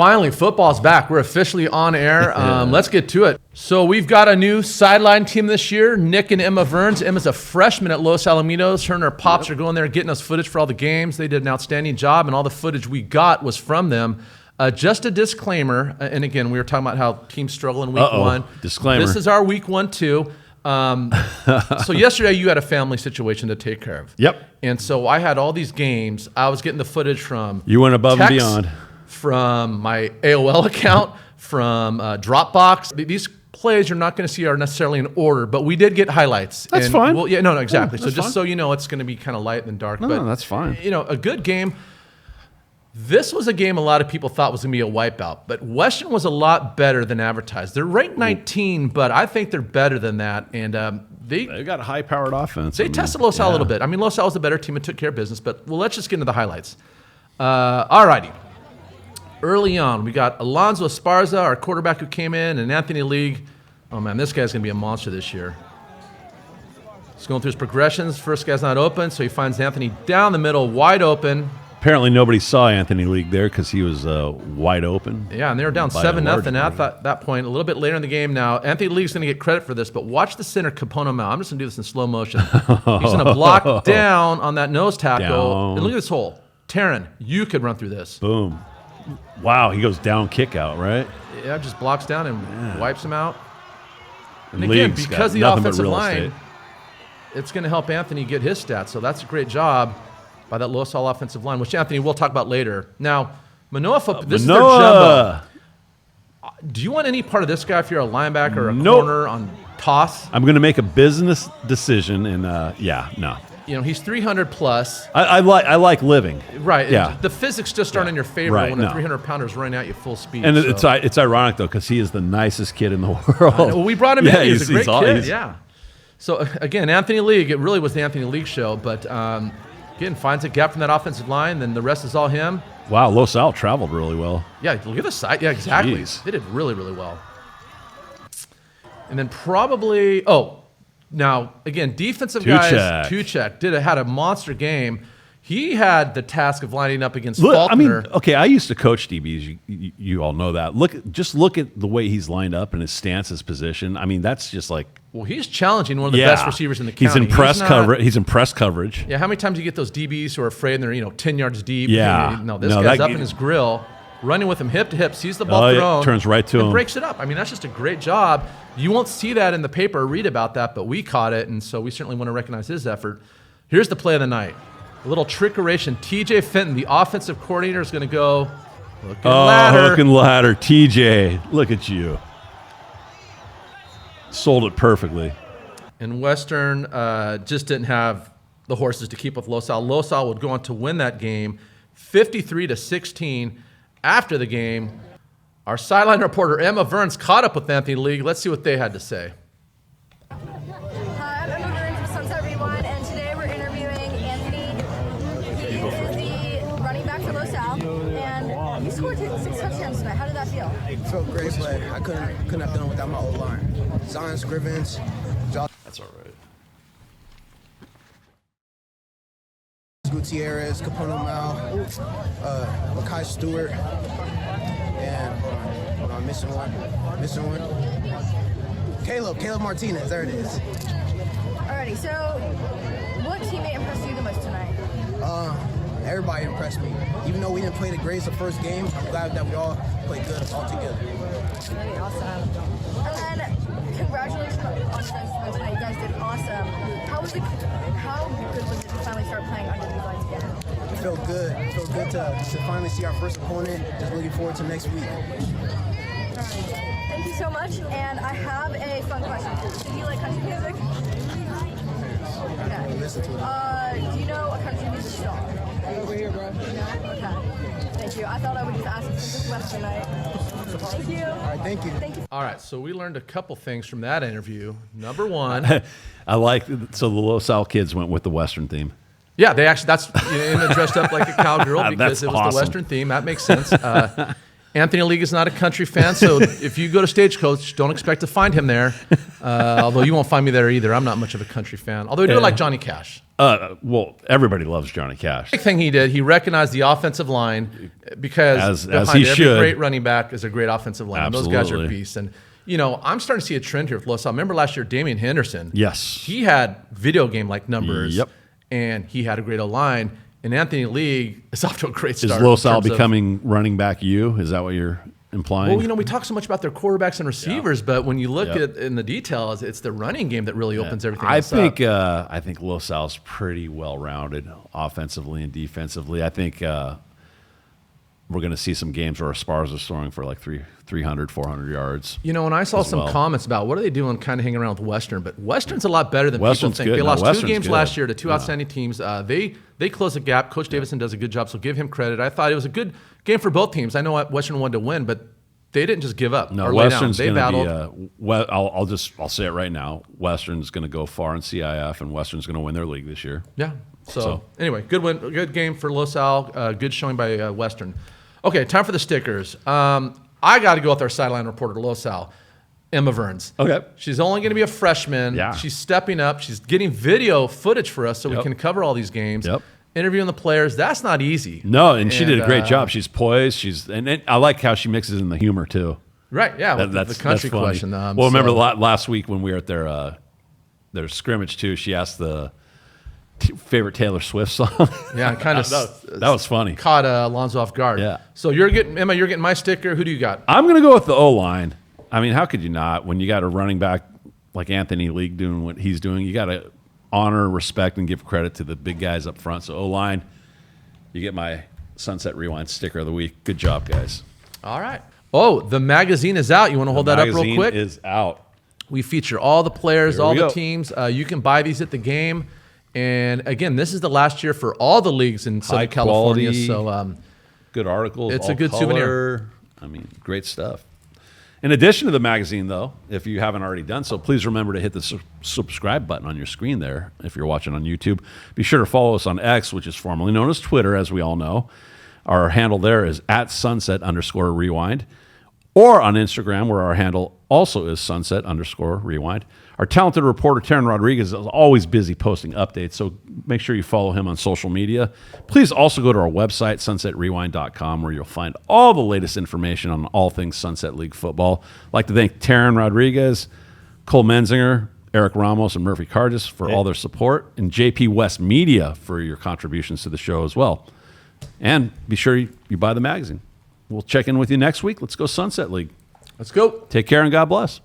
Finally, football's back. We're officially on air. Let's get to it. So we've got a new sideline team this year, Nick and Emma Verns. Emma's a freshman at Los Alamitos. Her and her pops are going there getting us footage for all the games. They did an outstanding job, and all the footage we got was from them. Just a disclaimer, and again, we were talking about how teams struggle in week one. Disclaimer. This is our week 1 too. So yesterday you had a family situation to take care of. Yep. And so I had all these games. I was getting the footage from You went above and beyond. From my AOL account, from Dropbox. These plays you're not going to see are necessarily in order, but we did get highlights. That's fine. Well, no, exactly. Yeah, so just so you know, it's going to be kind of light and dark. No, that's fine. A good game. This was a game a lot of people thought was going to be a wipeout, but Western was a lot better than advertised. They're ranked 19, but I think they're better than that. And they got a high-powered offense. They tested Los Al a little bit. I mean, Los Al was the better team and took care of business, but let's just get into the highlights. All righty. Early on, we got Alonzo Esparza, our quarterback who came in, and Anthony League. Oh, man, this guy's going to be a monster this year. He's going through his progressions. First guy's not open, so he finds Anthony down the middle, wide open. Apparently nobody saw Anthony League there because he was wide open. Yeah, and they were down 7-0 at that point. A little bit later in the game now. Anthony League's going to get credit for this, but watch the center, Capono Mao. I'm just going to do this in slow motion. He's going to block down on that nose tackle. And look at this hole. Taryn, you could run through this. Boom. Wow, he goes down kick out, right? Yeah, just blocks down and wipes him out. And again, because the offensive line, it's going to help Anthony get his stats. So that's a great job by that Los Al offensive line, which Anthony we'll talk about later. Now, Manoa, this is their jumbo. Do you want any part of this guy if you're a linebacker or a corner on toss? I'm going to make a business decision, and no. He's 300 plus. I like living. Right. Yeah. The physics just aren't in your favor when a 300-pounder is running at you full speed. And it's ironic, though, because he is the nicest kid in the world. Well, we brought him in. He's a great kid. Yeah. So, again, Anthony League, it really was the Anthony League show, but again, finds a gap from that offensive line, then the rest is all him. Wow, Los Al traveled really well. Yeah, look at the side. Yeah, exactly. Jeez. They did really, really well. And then now, again, defensive guys, Tuchek had a monster game. He had the task of lining up against Faulkner. I used to coach DBs. You all know that. Look at the way he's lined up and his stance, his position. I mean, that's just like. Well, he's challenging one of the best receivers in the county. He's in press coverage. Yeah, how many times do you get those DBs who are afraid and they're 10 yards deep? Yeah. This guy's up in his grill, running with him hip to hip, sees the ball thrown, turns right to him, breaks it up. I mean, that's just a great job. You won't see that in the paper or read about that, but we caught it, and so we certainly want to recognize his effort. Here's the play of the night. A little trickeration. TJ Fenton, the offensive coordinator, is going to go hook and ladder. TJ, look at you. Sold it perfectly. And Western just didn't have the horses to keep with Los Al. Los Al would go on to win that game 53-16. After the game, our sideline reporter, Emma Verns, caught up with Anthony League. Let's see what they had to say. Hi, I'm Emma Verns with Sunset Rewind, and today we're interviewing Anthony. He is the running back for Los Al, and you scored 6 touchdowns tonight. How did that feel? It felt great, but I couldn't have done it without my O-line. Zion Scrivens. That's all right. Gutierrez, Capono Mao, Makai Stewart, and I'm missing one. Caleb Martinez, there it is. Alrighty, so what teammate impressed you the most tonight? Everybody impressed me. Even though we didn't play the greatest the first game, I'm glad that we all played good all together. Really awesome. And then congratulations on your guys tonight. You guys did awesome. How good was it to finally start playing under these lights again? It felt good. It felt good to finally see our first opponent. Just looking forward to next week. Thank you so much. And I have a fun question. Do you like country music? Okay. Listen to it. Do you know a country music song? Over here, bro. No? Okay. Thank you. I thought I would just ask since it's Western night. Thank you. All right, thank you. Thank you. All right, so we learned a couple things from that interview. Number one. So the Los Al kids went with the Western theme. Yeah, they actually, Emma dressed up like a cowgirl because it was awesome. the Western theme. That makes sense. Anthony League is not a country fan, so if you go to Stagecoach, don't expect to find him there. Although you won't find me there either. I'm not much of a country fan. Although I do like Johnny Cash. Well, everybody loves Johnny Cash. Big thing he did, he recognized the offensive line because As behind he every should. great running back is a great offensive line. And those guys are Absolutely. beasts. And, you know, I'm starting to see a trend here with Los Al. Remember last year, Damian Henderson? Yes. He had video game-like numbers. Yep. And he had a great O-line. And Anthony League is off to a great Is start. Los in Al terms of- becoming running back you? Is that what you're implying? Well, you know, we talk so much about their quarterbacks and receivers, but when you look Yep. at in the details, it's the running game that really opens everything I else think up. I think Los Al's pretty well rounded offensively and defensively. I think we're going to see some games where Esparza is throwing for like 300, 400 yards. You know, and I saw as some well. comments about what are they doing kind of hanging around with Western, but Western's a lot better than Western's people think. good. They No, lost two Western's games good. last year to two Yeah. outstanding teams. They closed the gap. Coach Davison does a good job, so give him credit. I thought it was a good game for both teams. I know Western wanted to win, but they didn't just give up No, or lay down. Western's They going battled. to be. I'll say it right now. Western's going to go far in CIF, and Western's going to win their league this year. Yeah. So, So- anyway, good win, good game for Los Al. Good showing by Western. Okay, time for the stickers. I got to go with our sideline reporter, Los Al, Emma Verns. Okay. She's only going to be a freshman. Yeah. She's stepping up. She's getting video footage for us so we Yep. can cover all these games. Yep. Interviewing the players. That's not easy. No, and she did a great uh, job. She's poised. And I like how she mixes in the humor too. Right. Yeah. with That's the country funny. question. Well, remember so- last week when we were at their scrimmage too? She asked the favorite Taylor Swift song. Yeah, kind of that was funny. caught Alonzo off guard. Yeah. So you're getting Emma. You're getting my sticker. Who do you got? I'm going to go with the O line. I mean, how could you not? When you got a running back like Anthony League doing what he's doing, you got to honor, respect, and give credit to the big guys up front. So O line, you get my Sunset Rewind sticker of the week. Good job, guys. All right. Oh, the magazine is out. You want to hold that up real Magazine quick? is out. We feature all the players, Here all we the go. teams. You can buy these at the game. And again, this is the last year for all the leagues in Southern High California. quality. So Good articles. It's all a good color. souvenir. I mean, great stuff. In addition to the magazine, though, if you haven't already done so, please remember to hit the subscribe button on your screen there if you're watching on YouTube. Be sure to follow us on X, which is formerly known as Twitter, as we all know. Our handle there is @sunset_rewind. Or on Instagram, where our handle also is sunset_rewind. Our talented reporter, Taryn Rodriguez, is always busy posting updates, so make sure you follow him on social media. Please also go to our website, sunsetrewind.com, where you'll find all the latest information on all things Sunset League football. I'd like to thank Taryn Rodriguez, Cole Menzinger, Eric Ramos, and Murphy Cargis for all their support, and JP West Media for your contributions to the show as well. And be sure you buy the magazine. We'll check in with you next week. Let's go Sunset League. let's go. Take care and God bless.